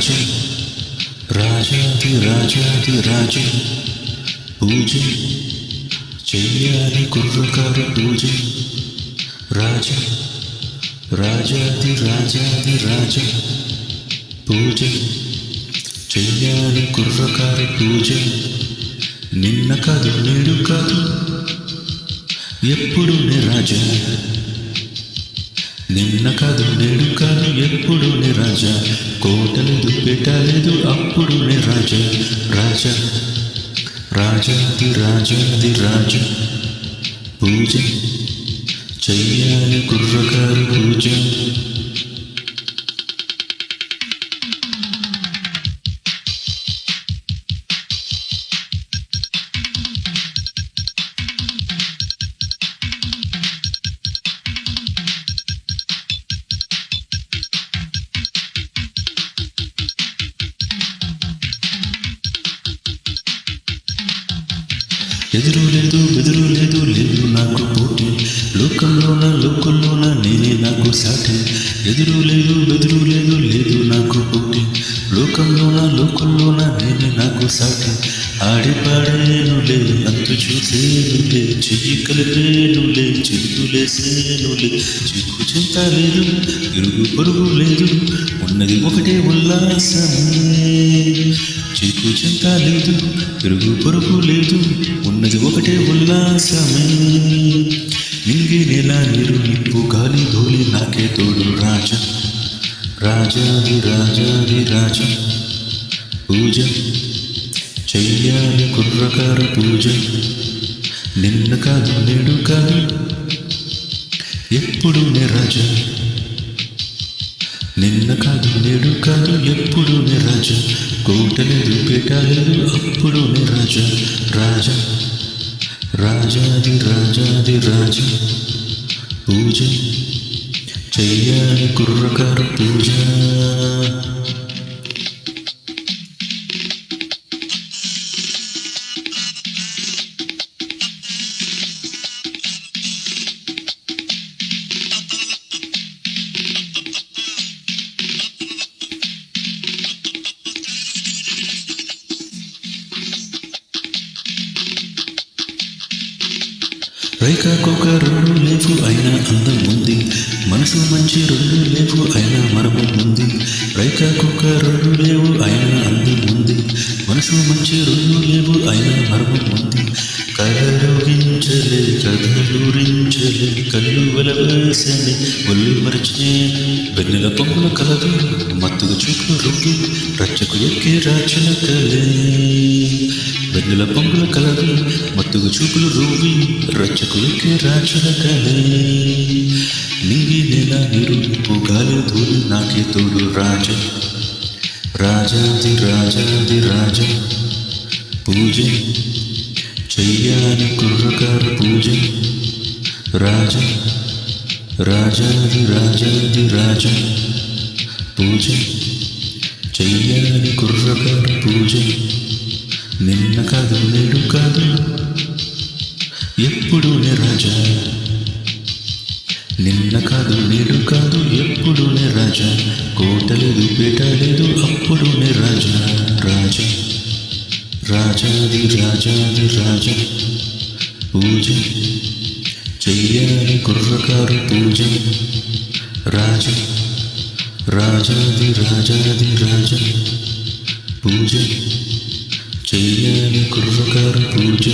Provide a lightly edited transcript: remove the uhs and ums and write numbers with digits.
రాజా రాజాది రాజాది రాజా పూజ చెయ్యాలి కుర్రకారు పూజ రాజా రాజాది రాజాది రాజా పూజ చెయ్యాలి కుర్రకారు పూజ నిన్న కాదు నేడు కాదు ఎప్పుడు నే రాజా నిన్న కాదు నేడు కాదు ఎప్పుడు నే రాజా కోటలేదు పెట్టలేదు అప్పుడు నే రాజా రాజా రాజాది రాజాది రాజా పూజ చెయ్యాలి కుర్రకారు పూజ ఎదురు లేదు బెదురు లేదు లేదు నాకు పోటీ లోకంలోన నేనే నాకు సాటి ఎదురు లేదు బెదురు లేదు లేదు నాకు పోటీ లోకంలోన నేనే నాకు సాటి ఆడి పాడేనులే అంతు చూసేనులే చెయ్యి కలిపేనులే చిరుతులేసేనులే చిక్కు చింత లేదు ఇరుగు పొరుగు లేదు ఉన్నది ఒకటే ఉల్లాసమే చిక్కు చింత లేదు ఇరుగు పొరుగు లేదు ఉన్నది ఒకటే ఉల్లాసమే నింగి నెల నీరు నిప్పు గాలి ధూళి నాకే తోడు రాజా రాజాది రాజాది రాజా పూజ చెయ్యాలి కుర్రకారు పూజ నిన్న కాదు నేడు కాదు ఎప్పుడు నే రాజా నిన్న కాదు నేడు కాదు ఎప్పుడు నే రాజా కోటలేదు పెట్టలేదు అప్పుడు నే రాజా రాజా రాజాది రాజాది రాజా పూజ చెయ్యాలి కుర్రకారు పూజ రైకాకొక రెండు లేవు అయినా అందం ఉంది మనసు మంచి రెండు లేవు అయినా మరము ఉంది రైకాకొక రెండు లేవు అయినా అందం ఉంది మనసు మంచి రెండు లేవు అయినా మరము ఉంది కలరుగించలే కథలురించలే కళ్ళు వెలవేసలే ఒళ్ళు మరిచే వెన్నెల పొంగుల కలదు మత్తుగా చూపులు రుగ్గి రచ్చకు ఎక్కే రాచిన కలే వెన్నెల పొంగుల కలదు మత్తుగా చూపులు రువ్వి రచ్చకు ఎక్కే రాచిన కలే నింగి నెల నీరు నిప్పు గాలి ధూళి నాకే తోడు రాజా రాజాది రాజాది రాజా పూజ చెయ్యాలి కుర్రకారు పూజ రాజా రాజాది రాజాది రాజా పూజ చెయ్యాలి కుర్రకారు పూజ నిన్న కాదు నేడు కాదు ఎప్పుడు నే రాజా నిన్న కాదు నేడు కాదు ఎప్పుడు నే రాజా కోటలేదు పెట్టలేదు అప్పుడు నే రాజా రాజా రాజాది రాజాది రాజా పూజ చెయ్యాలి కుర్రకారు పూజ రాజా రాజాది రాజాది రాజా పూజ చెయ్యాలి కుర్రకారు పూజ